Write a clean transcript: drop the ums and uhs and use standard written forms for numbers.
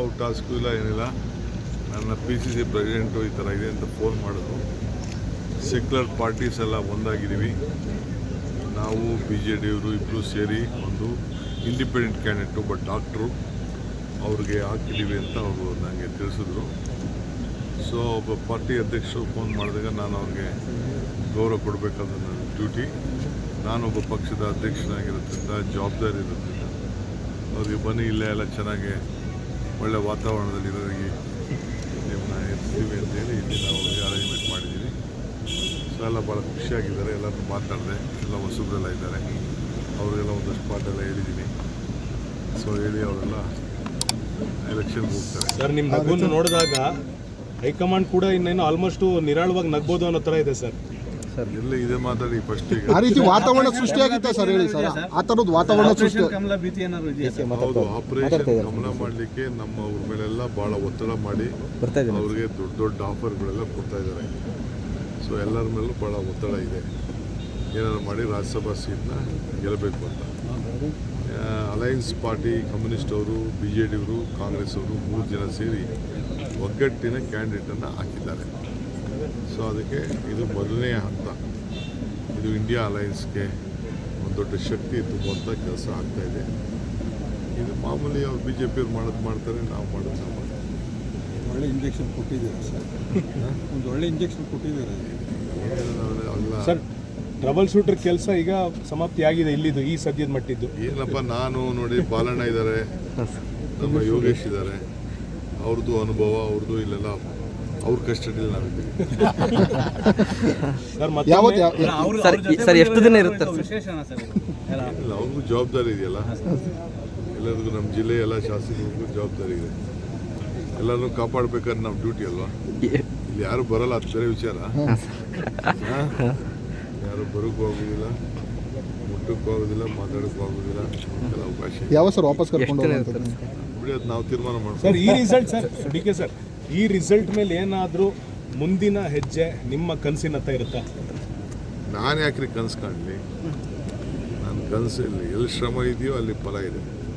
ಯಾವ ಟಾಸ್ಕು ಇಲ್ಲ ಏನಿಲ್ಲ. ನನ್ನ PCC ಪ್ರೆಸಿಡೆಂಟು ಈ ಥರ ಇದೆ ಅಂತ ಫೋನ್ ಮಾಡಿದ್ರು. ಸೆಕ್ಯುಲರ್ ಪಾರ್ಟೀಸ್ ಎಲ್ಲ ಒಂದಾಗಿದ್ದೀವಿ. ನಾವು BJD ಅವರು ಇಬ್ಬರು ಸೇರಿ ಒಂದು ಇಂಡಿಪೆಂಡೆಂಟ್ ಕ್ಯಾಂಡಿಡೇಟ್ ಒಬ್ಬ ಡಾಕ್ಟ್ರು ಅವ್ರಿಗೆ ಹಾಕಿದ್ದೀವಿ ಅಂತ ಅವರು ನನಗೆ ತಿಳಿಸಿದ್ರು. ಸೊ ಒಬ್ಬ ಪಾರ್ಟಿ ಅಧ್ಯಕ್ಷರು ಫೋನ್ ಮಾಡಿದಾಗ ನಾನು ಅವ್ರಿಗೆ ಗೌರವ ಕೊಡಬೇಕಾದ ನನ್ನ ಡ್ಯೂಟಿ. ನಾನೊಬ್ಬ ಪಕ್ಷದ ಅಧ್ಯಕ್ಷನಾಗಿರೋದ್ರಿಂದ ಜವಾಬ್ದಾರಿ ಇರೋದ್ರಿಂದ ಅವ್ರಿಗೆ ಬನ್ನಿ ಇಲ್ಲೇ ಎಲ್ಲ ಚೆನ್ನಾಗಿ ಒಳ್ಳೆ ವಾತಾವರಣದಲ್ಲಿ ಇರೋರಿಗೆ ನಿಮ್ಮನ್ನ ಇರ್ತೀವಿ ಅಂತೇಳಿ ಇಲ್ಲಿ ನಾವು ಅವ್ರಿಗೆ ಅರೇಂಜ್ಮೆಂಟ್ ಮಾಡಿದ್ದೀವಿ. ಸೊ ಎಲ್ಲ ಭಾಳ ಖುಷಿಯಾಗಿದ್ದಾರೆ. ಎಲ್ಲರೂ ಮಾತಾಡಿದೆ, ಎಲ್ಲ ಹೊಸಬ್ರೆಲ್ಲ ಇದ್ದಾರೆ, ಅವರಿಗೆಲ್ಲ ಒಂದಷ್ಟು ಪಾಠೆಲ್ಲ ಹೇಳಿದ್ದೀನಿ. ಸೊ ಹೇಳಿ ಅವರೆಲ್ಲ ಎಲೆಕ್ಷನ್ಗೆ ಹೋಗ್ತಾರೆ. ಸರ್, ನಿಮ್ಮ ನಗುವನ್ನು ನೋಡಿದಾಗ ಹೈಕಮಾಂಡ್ ಕೂಡ ಇನ್ನೇನು ಆಲ್ಮೋಸ್ಟ್ ನಿರಾಳವಾಗಿ ನಗ್ಬೋದು ಅನ್ನೋ ಥರ ಇದೆ ಸರ್. ಎಲ್ಲ ಇದೆ ಮಾತಾಡಿ ಫಸ್ಟ್. ಆ ರೀತಿ ವಾತಾವರಣ ಸೃಷ್ಟಿಯಾಗಿತ್ತ ಸರ್, ಹೇಳಿ ಸರ್. ಆ ಥರದ ವಾತಾವರಣ ಸೃಷ್ಟಿ ಹೌದು. ಆಪರೇಷನ್ ಕಮಲ ಮಾಡಲಿಕ್ಕೆ ನಮ್ಮ ಅವ್ರ ಮೇಲೆಲ್ಲ ಭಾಳ ಒತ್ತಡ ಮಾಡಿ ಅವ್ರಿಗೆ ದೊಡ್ಡ ದೊಡ್ಡ ಆಫರ್ಗಳೆಲ್ಲ ಕೊಡ್ತಾ ಇದ್ದಾರೆ. ಸೊ ಎಲ್ಲರ ಮೇಲೂ ಭಾಳ ಒತ್ತಡ ಇದೆ, ಏನಾದ್ರು ಮಾಡಿ ರಾಜ್ಯಸಭಾ ಸೀಟ್ನ ಗೆಲ್ಲಬೇಕು ಅಂತ. ಅಲಯನ್ಸ್ ಪಾರ್ಟಿ, ಕಮ್ಯುನಿಸ್ಟ್ ಅವರು, BJD ಅವರು, ಕಾಂಗ್ರೆಸ್ ಅವರು 3 ಜನ ಸೇರಿ ಒಗ್ಗಟ್ಟಿನ ಕ್ಯಾಂಡಿಡೇಟನ್ನು ಹಾಕಿದ್ದಾರೆ. ಸೊ ಅದಕ್ಕೆ ಇದು ಮೊದಲನೇ ಹಂತ. ಇದು ಇಂಡಿಯಾ ಅಲಯನ್ಸ್ಗೆ ಒಂದು ದೊಡ್ಡ ಶಕ್ತಿ ತುಂಬುವಂಥ ಕೆಲಸ ಆಗ್ತಾಯಿದೆ. ಇದು ಮಾಮೂಲಿ ಅವ್ರು BJP ಅವ್ರು ಮಾಡೋದು ಮಾಡ್ತಾರೆ, ನಾವು ಮಾಡೋದು ನಾವು ಮಾಡ್ತೀವಿ. ಒಳ್ಳೆ ಇಂಜೆಕ್ಷನ್ ಕೊಟ್ಟಿದ್ದೀರಾ ಸರ್, ಒಂದು ಒಳ್ಳೆ ಇಂಜೆಕ್ಷನ್ ಕೊಟ್ಟಿದ್ದೀರಾ ಅಲ್ಲ ಸರ್. ಟ್ರಬಲ್ ಶೂಟರ್ ಕೆಲಸ ಈಗ ಸಮಾಪ್ತಿ ಆಗಿದೆ ಇಲ್ಲಿದ್ದು, ಈ ಸದ್ಯದ ಮಟ್ಟಿದ್ದು. ಏನಪ್ಪ, ನಾನು ನೋಡಿ ಬಾಲಣ್ಣ ಇದ್ದಾರೆ, ನಮ್ಮ ಯೋಗೇಶ್ ಇದ್ದಾರೆ, ಅವ್ರದ್ದು ಅನುಭವ, ಅವ್ರದ್ದು ಇಲ್ಲೆಲ್ಲ ಅವ್ರ ಕಸ್ಟಡಿಯಲ್ಲಿ ನಾವಿದ್ದೀವಿ. ಸರ್ ಎಷ್ಟು ದಿನ ಇರುತ್ತೆ ಇಲ್ಲ, ಅವ್ರಿಗೂ ಜವಾಬ್ದಾರಿ ಇದೆಯಲ್ಲ, ಎಲ್ಲರಿಗೂ ನಮ್ಮ ಜಿಲ್ಲೆ ಎಲ್ಲ ಶಾಸಕರಿಗೂ ಜವಾಬ್ದಾರಿ ಇದೆ. ಎಲ್ಲರೂ ಕಾಪಾಡಬೇಕಾದ್ರೆ ನಮ್ಮ ಡ್ಯೂಟಿ ಅಲ್ವಾ. ಇಲ್ಲಿ ಯಾರು ಬರಲ್ಲ, ಅದು ಬೇರೆ ವಿಚಾರ. ಯಾರು ಬರೋಕ್ಕೂ ಆಗೋದಿಲ್ಲ, ಮುಟ್ಟಕ್ಕೂ ಆಗೋದಿಲ್ಲ, ಮಾತಾಡೋಕ್ಕೂ ಆಗೋದಿಲ್ಲ. ಎಲ್ಲ ಅವಕಾಶ ಯಾವ ಸರ್ ವಾಪಸ್ ಕರ್ಕೊಂಡು ಬಿಡಿ, ಅದು ನಾವು ತೀರ್ಮಾನ ಮಾಡ್ತೀವಿ. ಸರ್, ಈ ರಿಸಲ್ಟ್ ಸರ್ DK ಸರ್, ಈ ರಿಸಲ್ಟ್ ಮೇಲೆ ಏನಾದರೂ ಮುಂದಿನ ಹೆಜ್ಜೆ ನಿಮ್ಮ ಕನಸಿನತ್ತ ಇರುತ್ತಾ? ನಾನು ಯಾಕ್ರಿ ಕನಸು ಕಾಣಲಿ? ನನ್ನ ಕನಸು ಎಲ್ಲಿ ಶ್ರಮ ಇದೆಯೋ ಅಲ್ಲಿ ಫಲ ಇದೆ.